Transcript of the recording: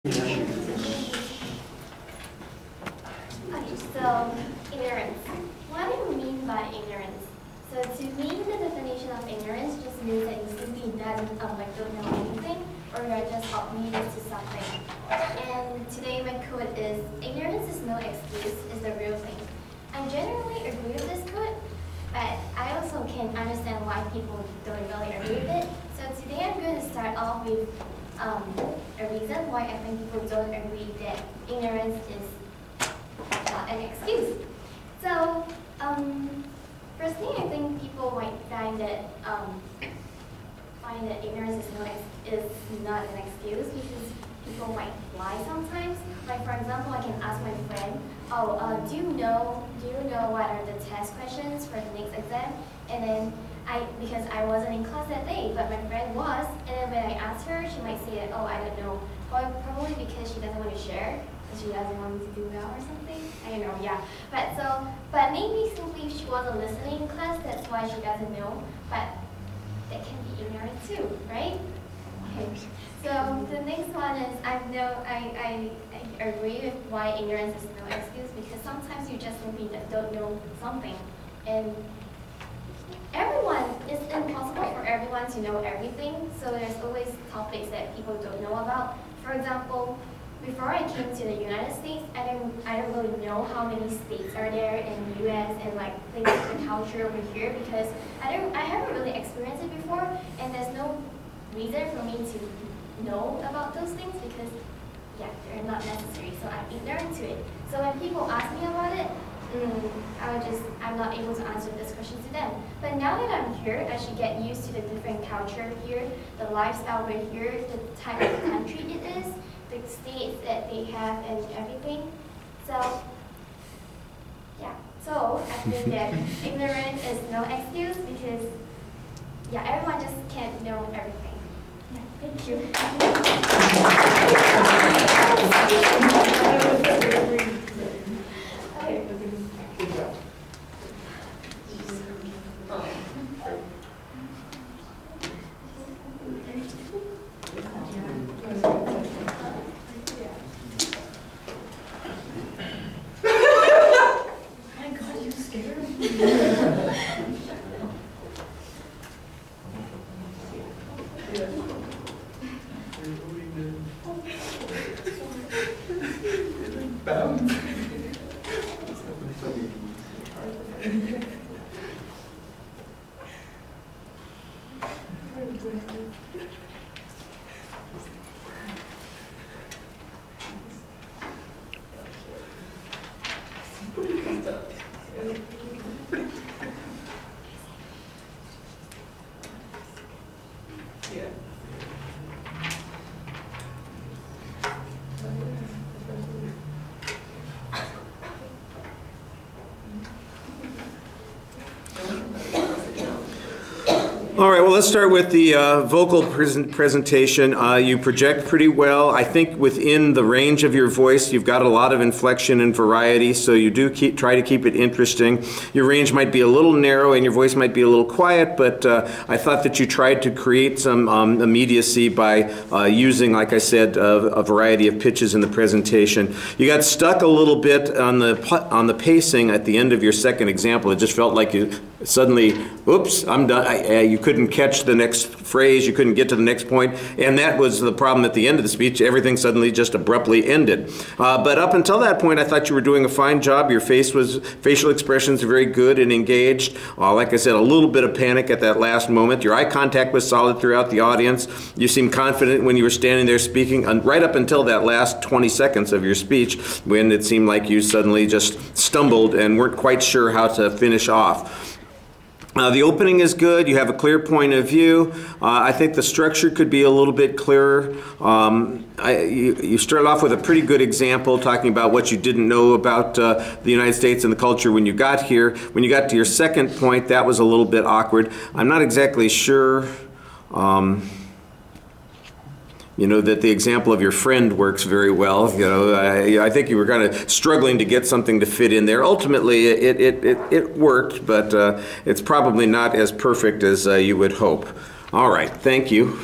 Okay, so ignorance. What do you mean by ignorance? So to me, the definition of ignorance just means that you simply don't know anything, or you're just oblivious to something. And today my quote is, ignorance is no excuse, is the real thing. I generally agree with this quote, but I also can understand why people don't really agree with it. So today I'm going to start off with a reason why I think people don't agree that ignorance is not an excuse. So, firstly, I think people might find that ignorance is not an excuse because people might lie sometimes. Like for example, I can ask my friend, do you know what are the test questions for the next exam? And then because I wasn't in class that day, but my friend was, and then when I asked her, she might say that, I don't know, probably because she doesn't want to share, because she doesn't want me to do well or something. I don't know, yeah. But maybe simply she wasn't listening in class, that's why she doesn't know, but that can be ignorant too, right? Okay. So the next one is, I agree with why ignorance is no excuse, because sometimes you just simply don't know something. And it's impossible for everyone to know everything, so there's always topics that people don't know about. For example, before I came to the United States, I don't really know how many states are there in the US and like things like the culture over here, because I haven't really experienced it before, and there's no reason for me to know about those things because they're not necessary, so I'm ignorant to it. So when people ask me about it, I'm not able to answer this question to them. But now that I'm here, I should get used to the different culture here, the lifestyle over here, the type of country it is, the states that they have and everything. So, so I think that ignorance is no excuse because, everyone just can't know everything. Thank you. All right, well, let's start with the vocal presentation. You project pretty well. I think within the range of your voice, you've got a lot of inflection and variety, so you do try to keep it interesting. Your range might be a little narrow and your voice might be a little quiet, but I thought that you tried to create some immediacy by using, like I said, a variety of pitches in the presentation. You got stuck a little bit on the pacing at the end of your second example. It just felt like you suddenly, oops, I'm done. You couldn't catch the next phrase, you couldn't get to the next point, and that was the problem at the end of the speech. Everything suddenly just abruptly ended. But up until that point, I thought you were doing a fine job. Your facial expressions are very good and engaged. Like I said, a little bit of panic at that last moment. Your eye contact was solid throughout the audience. You seemed confident when you were standing there speaking, and right up until that last 20 seconds of your speech, when it seemed like you suddenly just stumbled and weren't quite sure how to finish off. The opening is good. You have a clear point of view. I think the structure could be a little bit clearer. You started off with a pretty good example talking about what you didn't know about the United States and the culture when you got here. When you got to your second point, that was a little bit awkward. I'm not exactly sure that the example of your friend works very well. I think you were kind of struggling to get something to fit in there. Ultimately, it worked, but it's probably not as perfect as you would hope. All right, thank you.